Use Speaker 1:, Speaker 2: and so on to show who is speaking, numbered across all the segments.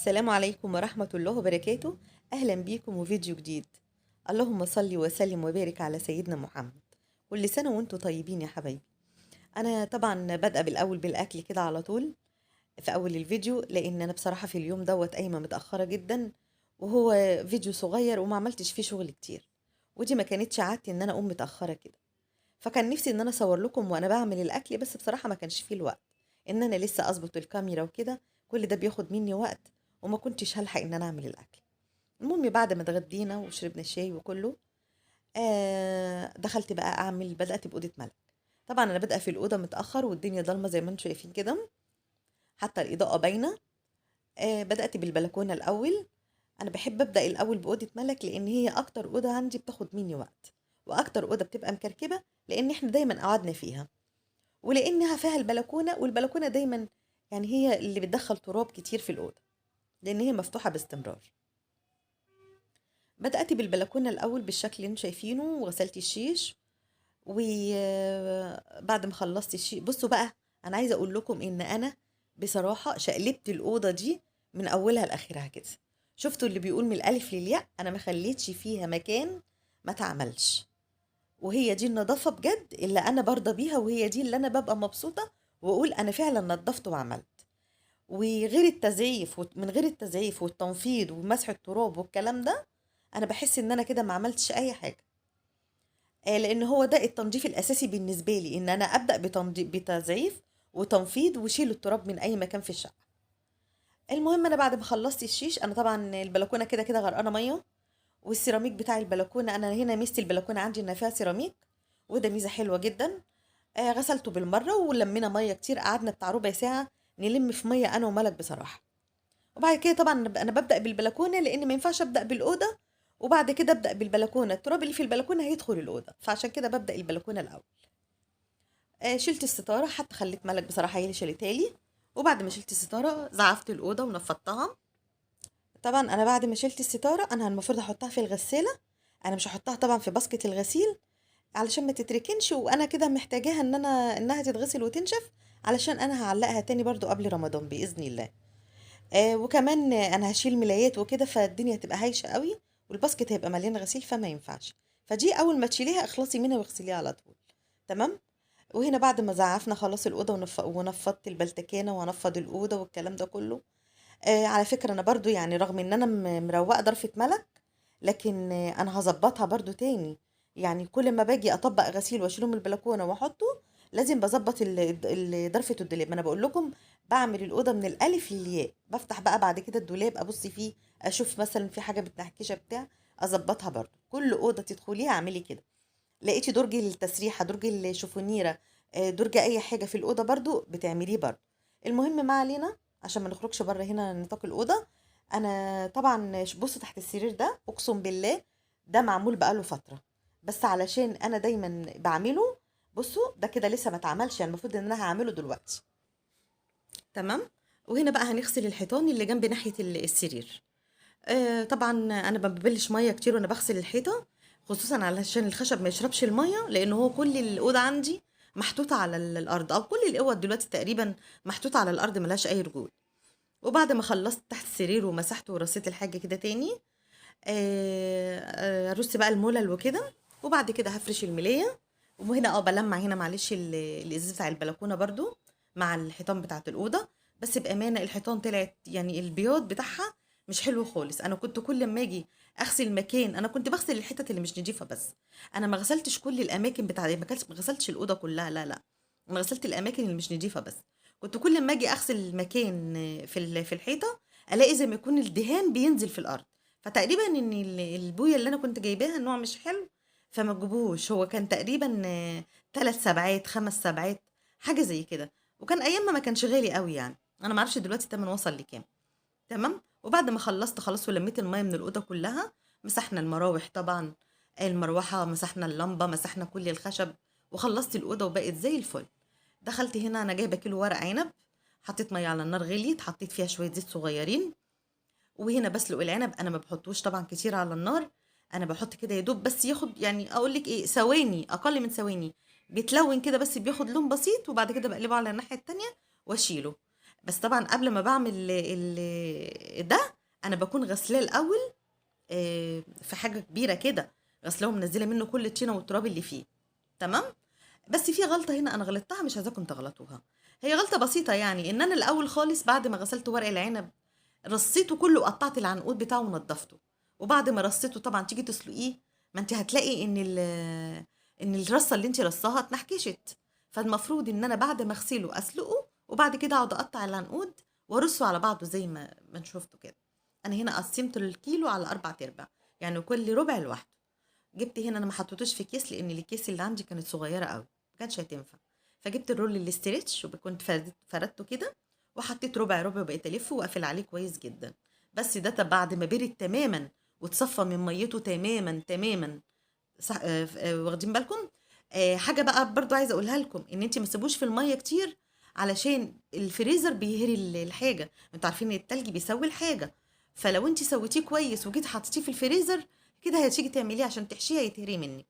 Speaker 1: السلام عليكم ورحمة الله وبركاته. أهلا بيكم وفيديو جديد. اللهم صل وسلم وبارك على سيدنا محمد. كل سنة وانتم طيبين يا حبايبي. أنا طبعا بادئة بالأول بالأكل كده على طول في أول الفيديو، لأن أنا بصراحة في اليوم دوت قايمة متأخرة جدا، وهو فيديو صغير وما عملتش فيه شغل كتير، ودي ما كانتش عادتي إن أنا أقوم متأخرة كده. فكان نفسي إن أنا أصور لكم وأنا بعمل الأكل، بس بصراحة ما كانش فيه الوقت إن أنا لسه أظبط الكاميرا وكده. كل ده بياخد مني وقت، وما كنتش هلحق إن أنا أعمل الأكل. المهم بعد ما اتغدينا وشربنا الشاي وكله، دخلت بقى بدأت بأوضة ملك. طبعا أنا بادئة في الأوضة متأخر والدنيا ضلمة زي ما انتم شايفين كده، حتى الإضاءة باينة. بدأت بالبلكونة الأول. أنا بحب أبدأ الأول بأوضة ملك لأن هي أكتر أوضة عندي بتاخد مني وقت، وأكتر أوضة بتبقى مكركبة لأن إحنا دايما قعدنا فيها، ولأنها فيها البلكونة، والبلكونة دايما يعني هي اللي بتدخل تراب كتير في الأوضة لأن هي مفتوحة باستمرار. بدأت بالبلكونة الأول بالشكل اللي انتوا شايفينه، وغسلت الشيش. وبعد ما خلصت الشيش، بصوا بقى، أنا عايزة أقول لكم إن أنا بصراحة شقلبت الأوضة دي من أولها لآخرها كده. شفتوا اللي بيقول من الألف للياء؟ أنا ما خليتش فيها مكان ما تعملش. وهي دي النظافة بجد اللي أنا برضى بيها، وهي دي اللي أنا ببقى مبسوطة وأقول أنا فعلا نظفت وعملت. وغير التزييف من غير التزييف والتنفيض ومسح التراب والكلام ده، انا بحس ان انا كده ما عملتش اي حاجه. لان هو ده التنظيف الاساسي بالنسبه لي، ان انا ابدا بتزييف وتنفيض وشيل التراب من اي مكان في الشقه. المهم انا بعد ما خلصت الشيش، انا طبعا البلكونه كده كده غرقانه ميه، والسيراميك بتاع البلكونه، انا هنا ميزه البلكونه عندي انها فيها سيراميك، وده ميزه حلوه جدا. غسلته بالمره ولمينا ميه كتير، قعدنا بتاع ربع ساعه نلم في ميه انا وملك بصراحه. وبعد كده طبعا انا ببدا بالبلكونه لان ما ينفعش ابدا بالاوضه وبعد كده ابدا بالبلكونه، التراب اللي في البلكونه هيدخل الاوضه، فعشان كده ببدا البلكونه الاول. شلت الستاره، حتى خليت ملك بصراحه هي اللي شالتها لي. وبعد ما شلت الستاره زعفت الاوضه ونفضتها. طبعا انا بعد ما شلت الستاره انا المفروض احطها في الغساله. انا مش هحطها طبعا في باسكت الغسيل علشان ما تتركنش، وانا كده محتاجاها انها تتغسل وتنشف، علشان انا هعلقها تاني برضو قبل رمضان باذن الله. وكمان انا هشيل ملايات وكده، فالدنيا هتبقى هايشه قوي، والباسكت هيبقى مليان غسيل فما ينفعش. فدي اول ما تشيليها اخلصي منها واغسليها على طول. تمام. وهنا بعد ما زعفنا خلاص الاوضه ونفضت البلتكانه ونفض الاوضه والكلام ده كله. على فكره انا برضو يعني رغم ان انا مروقه ضرفه ملك، لكن انا هظبطها برضو تاني. يعني كل ما باجي اطبق غسيل واشيله من البلكونه واحطه، لازم بظبط ضرفه الدولاب. ما انا بقول لكم بعمل الاوضه من الالف للياء، بفتح بقى بعد كده الدولاب ابص فيه، اشوف مثلا في حاجه بتنحكشه بتاع، اظبطها برضو. كل اوضه تدخليها اعملي كده. لقيتي درج التسريحه، درج الشوفونيره، درج اي حاجه في الاوضه برضو بتعمليه برضو. المهم ما علينا، عشان ما نخرجش بره هنا نطاق الاوضه. انا طبعا بصوا تحت السرير ده اقسم بالله ده معمول بقاله فتره، بس علشان انا دايما بعمله. بصوا ده كده لسه ما اتعملش، يعني المفروض ان انا هعمله دلوقتي. تمام. وهنا بقى هنغسل الحيطان اللي جنب ناحيه السرير. طبعا انا ما ببلش ميه كتير وانا بغسل الحيطه، خصوصا علشان الخشب ما يشربش الميه، لان هو كل الاوضه عندي محطوطه على الارض، او كل الاوض دلوقتي تقريبا محطوطه على الارض ملهاش اي رجول. وبعد ما خلصت تحت السرير ومسحت ورصيت الحاجه كده تاني، ارص بقى الملل وكده. وبعد كده هفرش الملايه. وهنا بلمع هنا معلش الازاز بتاع البلكونه برضو مع الحيطان بتاعه الاوضه. بس بامانه الحيطان طلعت يعني البياض بتاعها مش حلو خالص. انا كنت كل ما اجي اغسل مكان، انا كنت بغسل الحتت اللي مش نضيفه بس، انا ما غسلتش كل الاماكن بتاع ما غسلتش الاوضه كلها، لا لا، انا غسلت الاماكن اللي مش نضيفه بس. كنت كل ما اجي اغسل مكان في الحيطه، الاقي زي ما يكون الدهان بينزل في الارض. فتقريبا ان البويه اللي انا كنت جايباها النوع مش حلو، فما تجيبوش. هو كان تقريبا 3 سبعات 5 سبعات، حاجه زي كده. وكان ايام ما كانش غالي قوي يعني، انا ما اعرفش دلوقتي التمن وصل لكام. تمام. وبعد ما خلصت خلاص ولميت الميه من الاوضه كلها، مسحنا المراوح طبعا، المروحه مسحنا، اللمبه مسحنا، كل الخشب، وخلصت الاوضه وبقت زي الفل. دخلت هنا انا جايبه كيلو ورق عنب، حطيت ميه على النار غليت، حطيت فيها شويه زيت صغيرين. وهنا بسلق العنب، انا ما بحطوش طبعا كتير على النار، انا بحط كده يا دوب بس ياخد يعني اقول لك ايه ثواني، اقل من ثواني، بيتلون كده بس بياخد لون بسيط، وبعد كده بقلبه على الناحيه التانية واشيله. بس طبعا قبل ما بعمل ده انا بكون غسلاه الاول في حاجه كبيره كده، غسلاه ومنزله منه كل الطينه والتراب اللي فيه. تمام. بس في غلطه هنا انا غلطتها، مش عايزاكم تغلطوها. هي غلطه بسيطه، يعني ان انا الاول خالص بعد ما غسلت ورق العنب رصيته كله وقطعت العنقود بتاعه ونضفته. وبعد ما رصيته طبعا تيجي تسلقيه، ما انت هتلاقي ان الرصه اللي انت رصاها اتنحكشت. فالمفروض ان انا بعد ما اغسله اسلقه، وبعد كده اقعد اقطع العنقود وارصه على بعضه زي ما شفته كده. انا هنا قسمت الكيلو على 4 ارباع، يعني كل ربع لوحده. جبت هنا، انا ما حطيتوش في كيس لان الكيس اللي عندي كانت صغيره قوي، ما كانش هتنفع. فجبت الرول الاسترتش وكنت فردته كده، وحطيت ربع ربع وبقيت الفه واقفل عليه كويس جدا. بس ده بعد ما برد تماما وتصفى من ميته تماما تماما. صح. واخدين بالكم؟ حاجه بقى برضو عايزه اقولها لكم، ان انت ما تسيبوش في الميه كتير، علشان الفريزر بيهري الحاجه. انتوا عارفين ان التلج بيسوي الحاجه. فلو انت سويتيه كويس وجيت حطيتيه في الفريزر كده، هتيجي تعمليه عشان تحشيه هيتهري منك.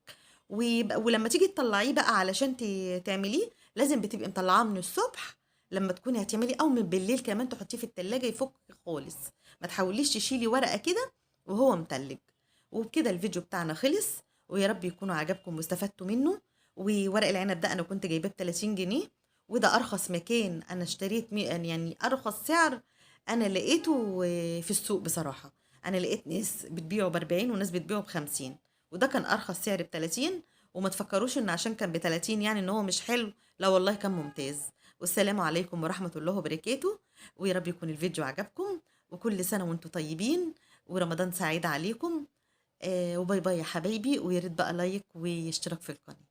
Speaker 1: ولما تيجي تطلعيه بقى علشان تعمليه، لازم بتبقي مطلعاه من الصبح لما تكوني هتعملي، او من بالليل كمان تحطيه في التلاجة يفك خالص. ما تحاوليش تشيلي ورقة كده وهو متلج. وبكده الفيديو بتاعنا خلص، ويا رب يكونوا عجبكم واستفدتوا منه. وورق العنب ده انا كنت جايباه ب 30 جنيه، وده ارخص مكان انا اشتريت يعني ارخص سعر انا لقيته في السوق بصراحة. انا لقيت ناس بتبيعه ب 40 وناس بتبيعه ب 50، وده كان ارخص سعر ب 30. وما تفكروش ان عشان كان ب 30 يعني ان هو مش حلو، لا والله كان ممتاز. والسلام عليكم ورحمة الله وبركاته. ويا رب يكون الفيديو عجبكم، وكل سنة وانتم طيبين، ورمضان سعيد عليكم. وباي باي يا حبايبي، ويا ريت بقى لايك واشتراك في القناة.